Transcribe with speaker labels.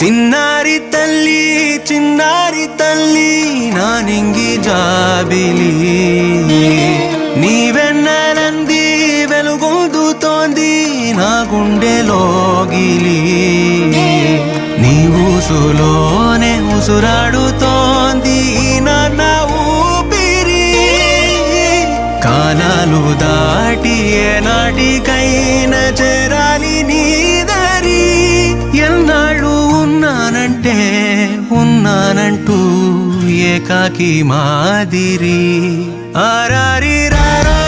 Speaker 1: చిన్నారి తల్లి నా నింగి జాబిలి నీవెన్నెలంది వెలుగొందుతోంది నా గుండెలోగిలి నీ ఊసులోనే ఉసురాడుతోంది నా ఊపిరి కాలాలు దాటి ఏనాటికైనా చేరాలి నీ దారి ఎన్నాళ్ళు ఉన్నానంటూ ఏకాకి మాదిరి ఆరారి రారా